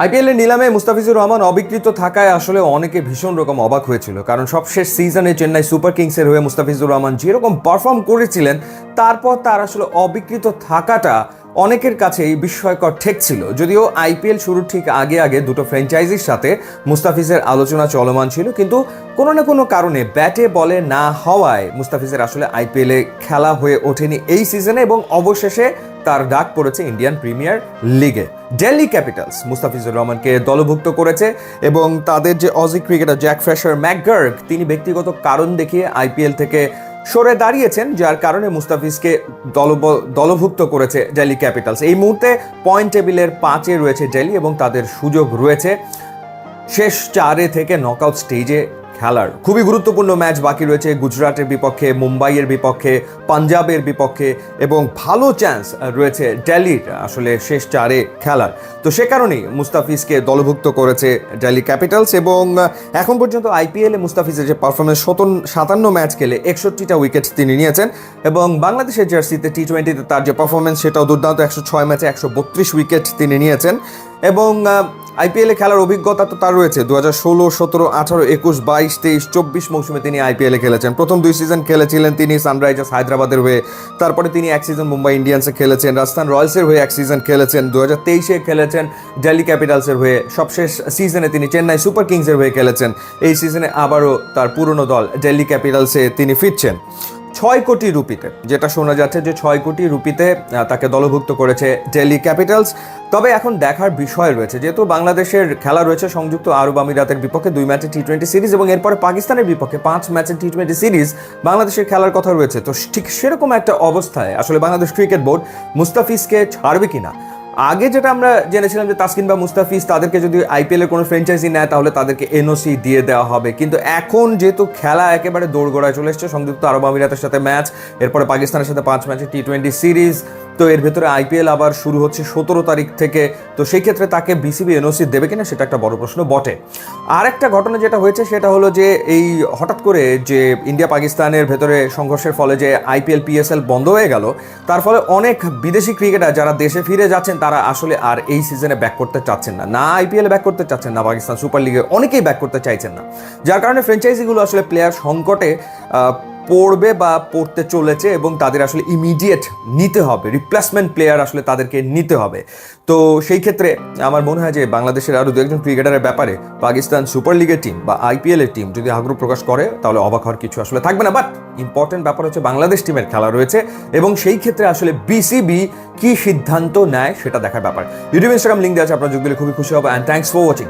আইপিএলের নিলামে মুস্তাফিজুর রহমান অবিকৃত থাকায় আসলে অনেকে ভীষণ রকম অবাক হয়েছিল, কারণ সবশেষ সিজনে চেন্নাই সুপার কিংসের হয়ে মুস্তাফিজুর রহমান যেরকম পারফর্ম করেছিলেন তারপর তার আসলে অবিকৃত থাকাটা অনেকের কাছেই বিস্ময়কর ঠেকছিল। যদিও আইপিএল শুরুর ঠিক আগে আগে দুটো ফ্র্যাঞ্চাইজির সাথে মুস্তাফিজের আলোচনা চলমান ছিল, কিন্তু কোনো না কোনো কারণে ব্যাটে বলে না হওয়ায় মুস্তাফিজের আসলে আইপিএলে খেলা হয়ে ওঠেনি এই সিজনে, এবং অবশেষে তার ডাক পড়েছে ইন্ডিয়ান প্রিমিয়ার লিগে। দিল্লি ক্যাপিটালস মুস্তাফিজুর রহমানকে দলভুক্ত করেছে এবং তাদের যে অজি ক্রিকেটার জ্যাক ফ্রেশার ম্যাকগার্গ তিনি ব্যক্তিগত কারণ দেখিয়ে আইপিএল থেকে সরে দাঁড়িয়েছেন, যার কারণে মুস্তাফিজকে দলভুক্ত করেছে দিল্লি ক্যাপিটালস। এই মুহূর্তে পয়েন্ট টেবিলের 5-এ রয়েছে দিল্লি এবং তাদের সুযোগ রয়েছে শেষ 4 থেকে নকআউট স্টেজে খেলার। খুবই গুরুত্বপূর্ণ ম্যাচ বাকি রয়েছে গুজরাটের বিপক্ষে, মুম্বাইয়ের বিপক্ষে, পাঞ্জাবের বিপক্ষে, এবং ভালো চান্স রয়েছে দিল্লির আসলে শেষ 4-এ খেলার। তো সে কারণেই মুস্তাফিজকে দলভুক্ত করেছে দিল্লি ক্যাপিটালস, এবং এখন পর্যন্ত আইপিএলে মুস্তাফিজের যে পারফরমেন্স 57 ম্যাচ খেলে 61টা উইকেট তিনি নিয়েছেন, এবং বাংলাদেশের জার্সিতে টি-20তে তার যে পারফরমেন্স সেটাও দুর্দান্ত। 106 ম্যাচে 132 উইকেট তিনি নিয়েছেন, এবং আইপিএলে খেলার অভিজ্ঞতা তো তার রয়েছে। 2016, 17, 18, 21, 22, 23, 24 মৌসুমে তিনি আইপিএলে খেলেছেন। প্রথম 2 সিজন খেলেছিলেন তিনি সানরাইজার্স হায়দ্রাবাদের হয়ে, তারপরে তিনি 1 সিজন মুম্বাই ইন্ডিয়ান্সে খেলেছেন, রাজস্থান রয়্যালসের হয়ে 1 সিজন খেলেছেন, 2023-এ খেলেছেন দিল্লি ক্যাপিটালসের হয়ে, সবশেষ সিজনে তিনি চেন্নাই সুপার কিংসের হয়ে খেলেছেন। এই সিজনে আবারও তার পুরনো দল দিল্লি ক্যাপিটালসে তিনি ফিরছেন 6 কোটি রুপিতে, যেটা শোনা যাচ্ছে যে 6 কোটি রুপিতে তাকে দলভুক্ত করেছে দিল্লি ক্যাপিটালস। তবে এখন দেখার বিষয় রয়েছে, যেহেতু বাংলাদেশের খেলা রয়েছে সংযুক্ত আরব আমিরাতের বিপক্ষে 2 ম্যাচের টি-20 সিরিজ, এবং এরপরে পাকিস্তানের বিপক্ষে 5 ম্যাচের টি-20 সিরিজ বাংলাদেশের খেলার কথা রয়েছে। তো ঠিক সেরকম একটা অবস্থায় আসলে বাংলাদেশ ক্রিকেট বোর্ড মুস্তাফিজকে ছাড়বে কিনা। আগে যেটা আমরা জেনেছিলাম যে তাসকিন বা মুস্তাফিজ তাদেরকে যদি আইপিএলের কোনো ফ্র্যাঞ্চাইজি নেয় তাহলে তাদেরকে এনওসি দিয়ে দেওয়া হবে, কিন্তু এখন যেহেতু খেলা একেবারে দৌড়গোড়ায় চলে এসছে, সংযুক্ত আরব আমিরাতের সাথে ম্যাচ, এরপরে পাকিস্তানের সাথে 5 ম্যাচের টি-20 সিরিজ, তো এর ভেতরে আইপিএল আবার শুরু হচ্ছে 17 তারিখ থেকে। তো সেই ক্ষেত্রে তাকে বিসিবি এনওসি দেবে কিনা সেটা একটা বড় প্রশ্ন বটে। আর একটা ঘটনা যেটা হয়েছে সেটা হলো যে এই হঠাৎ করে যে ইন্ডিয়া পাকিস্তানের ভেতরে সংঘর্ষের ফলে যে আইপিএল পিএসএল বন্ধ হয়ে গেল, তার ফলে অনেক বিদেশি ক্রিকেটার যারা দেশে ফিরে যাচ্ছেন তারা আসলে আর এই সিজনে ব্যাক করতে চাচ্ছেন না আইপিএলে ব্যাক করতে চাচ্ছেন না, পাকিস্তান সুপার লিগে অনেকেই ব্যাক করতে চাইছেন না, যার কারণে ফ্র্যাঞ্চাইজিগুলো আসলে প্লেয়ার সংকটে পড়বে বা পড়তে চলেছে, এবং তাদের আসলে ইমিডিয়েট নিতে হবে, রিপ্লেসমেন্ট প্লেয়ার আসলে তাদেরকে নিতে হবে। তো সেই ক্ষেত্রে আমার মনে হয় যে বাংলাদেশের আরও 2-1 ক্রিকেটারের ব্যাপারে পাকিস্তান সুপার লিগের টিম বা আইপিএলের টিম যদি আগ্রহ প্রকাশ করে তাহলে অবাক হওয়ার কিছু আসলে থাকবে না। বাট ইম্পর্টেন্ট ব্যাপার হচ্ছে বাংলাদেশ টিমের খেলা রয়েছে, এবং সেই ক্ষেত্রে আসলে বিসিবি কি সিদ্ধান্ত নেয় সেটা দেখার ব্যাপার। ইউটিউব ইনস্টাগ্রাম লিঙ্ক দেওয়া আছে, আপনারা যোগ দিলে খুবই খুশি হবে। And thanks for watching.